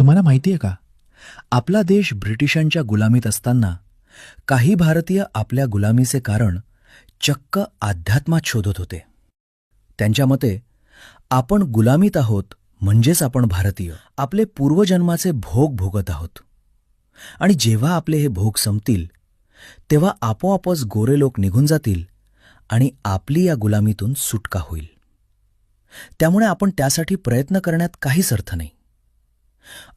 तुम्हाला माहिती आहे का, आपला देश ब्रिटिशांच्या गुलामीत असताना काही भारतीय आपल्या गुलामीचे कारण चक्क अध्यात्मात शोधत होते. त्यांच्या मते आपण गुलामीत आहोत म्हणजेच आपण भारतीय, आपले पूर्वजन्माचे भोग भोगत आहोत. आणि जेव्हा आपले हे भोग संपतील तेव्हा आपोआपच गोरे लोक निघून जातील आणि आपली या गुलामीतून सुटका होईल. त्यामुळे आपण त्यासाठी प्रयत्न करण्यात काहीच अर्थ नाही.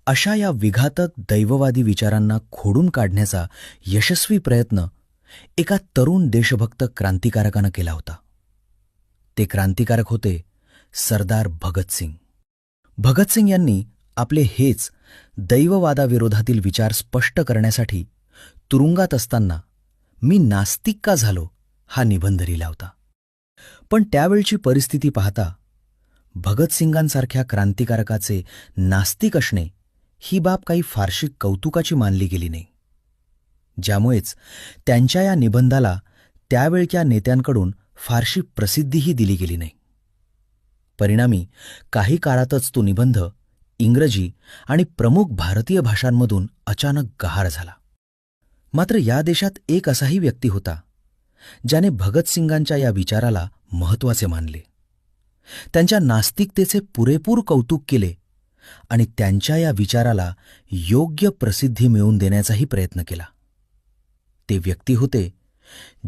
अशा या विघातक दैववादी विचारांना खोडून काढण्याचा यशस्वी प्रयत्न एका तरुण देशभक्त क्रांतिकारकानं केला होता. ते क्रांतिकारक होते सरदार भगतसिंग. भगतसिंग यांनी आपले हेच दैववादाविरोधातील विचार स्पष्ट करण्यासाठी तुरुंगात असताना "मी नास्तिक का झालो" हा निबंध लिहिला होता. पण त्यावेळची परिस्थिती पाहता भगतसिंगांसारख्या क्रांतिकारकाचे नास्तिक असणे ही बाब काही फारशी कौतुकाची मानली गेली नाही. ज्यामुळेच त्यांच्या या निबंधाला त्यावेळच्या नेत्यांकडून फारशी प्रसिद्धीही दिली गेली नाही. परिणामी काही काळातच तो निबंध इंग्रजी आणि प्रमुख भारतीय भाषांमधून अचानक गहार झाला. मात्र या देशात एक असाही व्यक्ती होता ज्याने भगतसिंगांच्या या विचाराला महत्त्वाचे मानले, त्यांच्या नास्तिकतेचे पुरेपूर कौतुक केले आणि त्यांच्या या विचाराला योग्य प्रसिद्धी मिळवून देण्याचाही प्रयत्न केला. ते व्यक्ती होते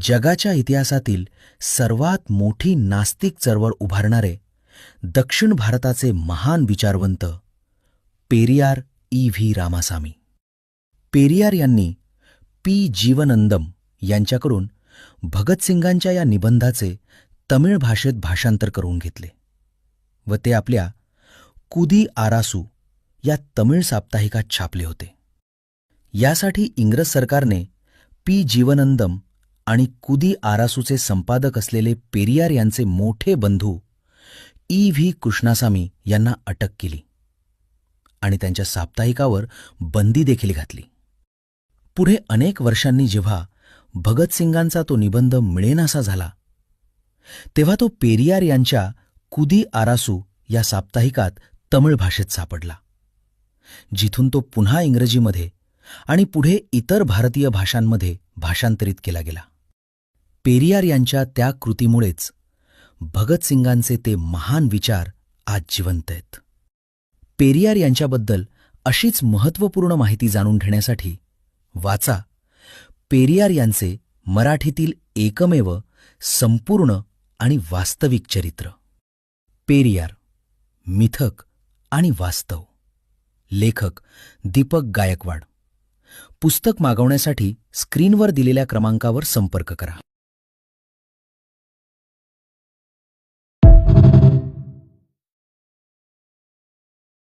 जगाच्या इतिहासातील सर्वात मोठी नास्तिक चळवळ उभारणारे दक्षिण भारताचे महान विचारवंत पेरियार ई.व्ही. रामासामी. पेरियार यांनी पी. जीवनंदम यांच्याकडून भगतसिंगांच्या या निबंधाचे तमिळ भाषेत भाषांतर करून घेतले व ते आपल्या कुदी आरासू या तमिळ साप्ताहिकात छापले होते. यासाठी इंग्रज सरकारने पी. जीवनंदम आणि कुदी आरासूचे संपादक असलेले पेरियार यांचे मोठे बंधू ई.व्ही. कृष्णासामी यांना अटक केली आणि त्यांच्या साप्ताहिकावर बंदी देखील घातली. पुढे अनेक वर्षांनी जेव्हा भगतसिंगांचा तो निबंध मिळेनासा झाला तेव्हा तो पेरियार यांच्या कुदी आरासू या साप्ताहिकात तमिळ भाषेत सापडला, जिथून तो पुन्हा इंग्रजीमध्ये आणि पुढे इतर भारतीय भाषांमध्ये भाषांतरित केला गेला. पेरियार यांच्या त्या कृतीमुळेच भगतसिंगांचे ते महान विचार आज जिवंत आहेत. पेरियार यांच्याबद्दल अशीच महत्त्वपूर्ण माहिती जाणून घेण्यासाठी वाचा पेरियार यांचे मराठीतील एकमेव संपूर्ण आणि वास्तविक चरित्र. पेरियार, मिथक आणि वास्तव. लेखक दीपक गायकवाड. पुस्तक मागवण्यासाठी स्क्रीनवर दिलेल्या क्रमांकावर संपर्क करा.